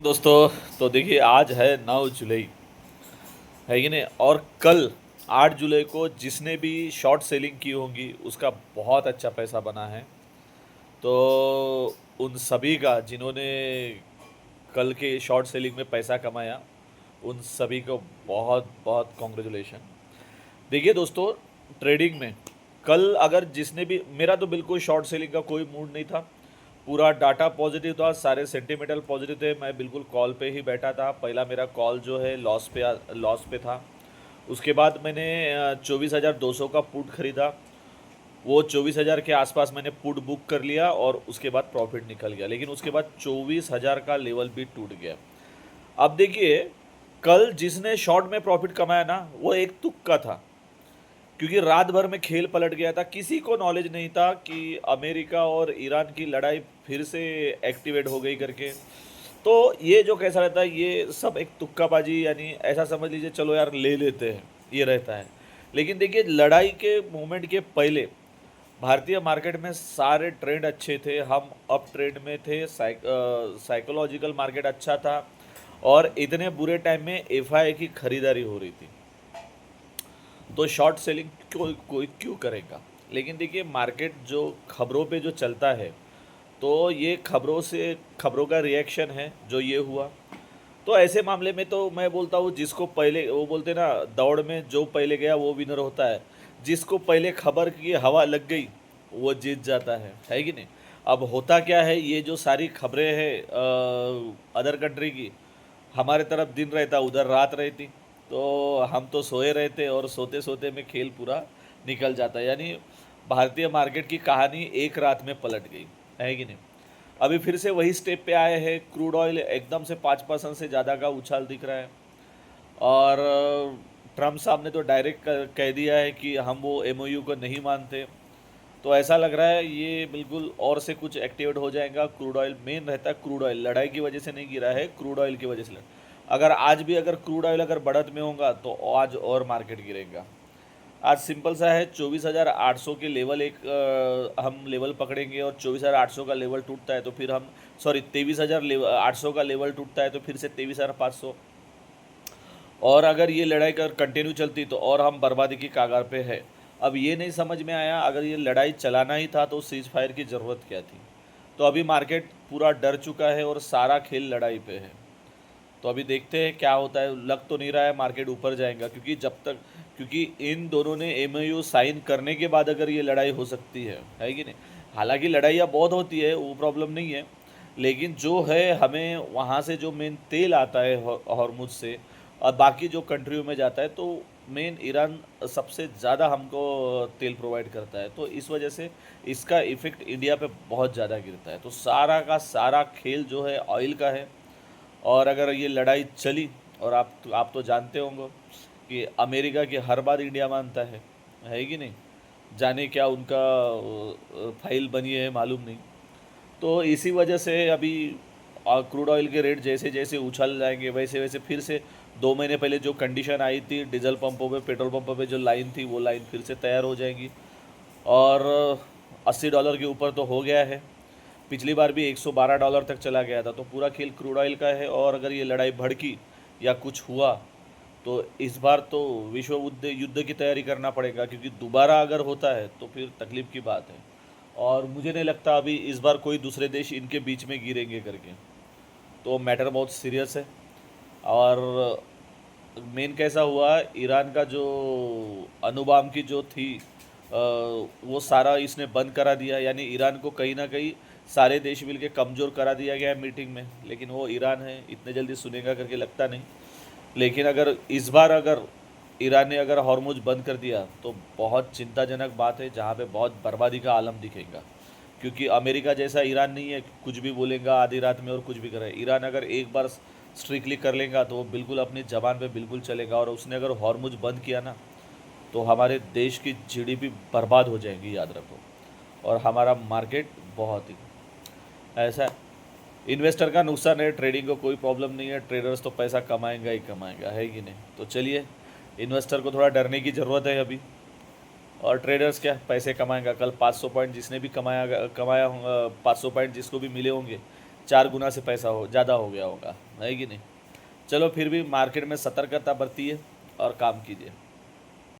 दोस्तों, तो देखिए आज है 9 जुलाई, है कि नहीं। और कल 8 जुलाई को जिसने भी शॉर्ट सेलिंग की होंगी उसका बहुत अच्छा पैसा बना है। तो उन सभी का जिन्होंने कल के शॉर्ट सेलिंग में पैसा कमाया, उन सभी को बहुत बहुत कॉन्ग्रेचुलेशन। देखिए दोस्तों, ट्रेडिंग में कल अगर जिसने भी, मेरा तो बिल्कुल शॉर्ट सेलिंग का कोई मूड नहीं था। पूरा डाटा पॉजिटिव था, सारे सेंटिमेंटल पॉजिटिव थे। मैं बिल्कुल कॉल पे ही बैठा था। पहला मेरा कॉल जो है लॉस पे था। उसके बाद मैंने 24,200 का पुट खरीदा। वो 24,000 के आसपास मैंने पुट बुक कर लिया और उसके बाद प्रॉफिट निकल गया। लेकिन उसके बाद 24,000 का लेवल भी टूट गया। अब देखिए, कल जिसने शॉर्ट में प्रॉफिट कमाया ना, वो एक तुक्का था, क्योंकि रात भर में खेल पलट गया था। किसी को नॉलेज नहीं था कि अमेरिका और ईरान की लड़ाई फिर से एक्टिवेट हो गई करके। तो ये जो कैसा रहता है, ये सब एक तुक्काबाजी, यानी ऐसा समझ लीजिए चलो यार ले लेते हैं, ये रहता है। लेकिन देखिए, लड़ाई के मोमेंट के पहले भारतीय मार्केट में सारे ट्रेंड अच्छे थे। हम अप ट्रेंड में थे, साइकोलॉजिकल मार्केट अच्छा था। और इतने बुरे टाइम में एफआई की खरीदारी हो रही थी। तो शॉर्ट सेलिंग कोई क्यों करेगा। लेकिन देखिए, मार्केट जो खबरों पे जो चलता है, तो ये खबरों का रिएक्शन है जो ये हुआ। तो ऐसे मामले में तो मैं बोलता हूँ, जिसको पहले, वो बोलते ना दौड़ में जो पहले गया वो विनर होता है। जिसको पहले खबर की हवा लग गई वो जीत जाता है कि नहीं। अब होता क्या है, ये जो सारी खबरें हैं अदर कंट्री की, हमारे तरफ दिन रहता, उधर रात रहती। तो हम तो सोए रहते और सोते सोते में खेल पूरा निकल जाता। यानी भारतीय मार्केट की कहानी एक रात में पलट गई, है कि नहीं। अभी फिर से वही स्टेप पे आए हैं। क्रूड ऑयल एकदम से 5% से ज़्यादा का उछाल दिख रहा है। और ट्रम्प साहब ने तो डायरेक्ट कह दिया है कि हम वो एमओयू को नहीं मानते। तो ऐसा लग रहा है ये बिल्कुल और से कुछ एक्टिवेट हो जाएगा। क्रूड ऑयल मेन रहता है, क्रूड ऑयल लड़ाई की वजह से नहीं गिरा है, क्रूड ऑयल की वजह से अगर आज भी अगर क्रूड ऑयल अगर बढ़त में होगा तो आज और मार्केट गिरेगा। आज सिंपल सा है, 24,800 के लेवल हम लेवल पकड़ेंगे और 24,800 का लेवल टूटता है तो फिर हम, सॉरी 23,800 का लेवल टूटता है तो फिर से 23,500। और अगर ये लड़ाई कर कंटिन्यू चलती तो और हम बर्बादी की कगार पे है। अब ये नहीं समझ में आया, अगर ये लड़ाई चलाना ही था तो सीज फायर की ज़रूरत क्या थी। तो अभी मार्केट पूरा डर चुका है और सारा खेल लड़ाई पे है। तो अभी देखते हैं क्या होता है। लग तो नहीं रहा है मार्केट ऊपर जाएगा, क्योंकि इन दोनों ने एमओयू साइन करने के बाद अगर ये लड़ाई हो सकती है कि नहीं। हालांकि लड़ाइयाँ बहुत होती है, वो प्रॉब्लम नहीं है। लेकिन जो है, हमें वहाँ से जो मेन तेल आता है हॉर्मुज से, और बाकी जो कंट्रियों में जाता है, तो मेन ईरान सबसे ज़्यादा हमको तेल प्रोवाइड करता है। तो इस वजह से इसका इफ़ेक्ट इंडिया पे बहुत ज़्यादा गिरता है। तो सारा का सारा खेल जो है ऑयल का है। और अगर ये लड़ाई चली, और आप तो जानते होंगे कि अमेरिका की हर बात इंडिया मानता है कि नहीं। जाने क्या उनका फाइल बनी है मालूम नहीं। तो इसी वजह से अभी क्रूड ऑयल के रेट जैसे जैसे उछल जाएंगे, वैसे वैसे फिर से 2 महीने पहले जो कंडीशन आई थी डीजल पंपों पे, पेट्रोल पंपों पे जो लाइन थी, वो लाइन फिर से तैयार हो जाएंगी। और $80 के ऊपर तो हो गया है। पिछली बार भी $112 तक चला गया था। तो पूरा खेल क्रूड ऑयल का है। और अगर ये लड़ाई भड़की या कुछ हुआ तो इस बार तो विश्व युद्ध की तैयारी करना पड़ेगा, क्योंकि दोबारा अगर होता है तो फिर तकलीफ की बात है। और मुझे नहीं लगता अभी इस बार कोई दूसरे देश इनके बीच में गिरेंगे करके। तो मैटर बहुत सीरियस है। और मेन कैसा हुआ, ईरान का जो अणुबम की जो थी, वो सारा इसने बंद करा दिया। यानी ईरान को कहीं ना कहीं सारे देश मिलके कमज़ोर करा दिया गया है मीटिंग में। लेकिन वो ईरान है, इतने जल्दी सुनेगा करके लगता नहीं। लेकिन अगर इस बार अगर ईरान ने अगर हॉर्मुज बंद कर दिया तो बहुत चिंताजनक बात है, जहाँ पे बहुत बर्बादी का आलम दिखेगा। क्योंकि अमेरिका जैसा ईरान नहीं है, कुछ भी बोलेगा आधी रात में और कुछ भी करे। ईरान अगर एक बार स्ट्रिक्टली कर लेगा तो वो बिल्कुल अपनी जबान पे बिल्कुल चलेगा। और उसने अगर हॉर्मुज बंद किया ना, तो हमारे देश की जीडीपी बर्बाद हो जाएगी, याद रखो। और हमारा मार्केट बहुत ही ऐसा है। इन्वेस्टर का नुकसान है, ट्रेडिंग को कोई प्रॉब्लम नहीं है। ट्रेडर्स तो पैसा कमाएंगा ही कमाएंगा, है कि नहीं। तो चलिए, इन्वेस्टर को थोड़ा डरने की ज़रूरत है अभी। और ट्रेडर्स क्या पैसे कमाएंगा। कल 500 पॉइंट जिसने भी कमाया होगा, 500 पॉइंट जिसको भी मिले होंगे, 4 गुना से पैसा हो ज़्यादा हो गया होगा, है कि नहीं? चलो फिर भी मार्केट में सतर्कता बरतिए और काम कीजिए।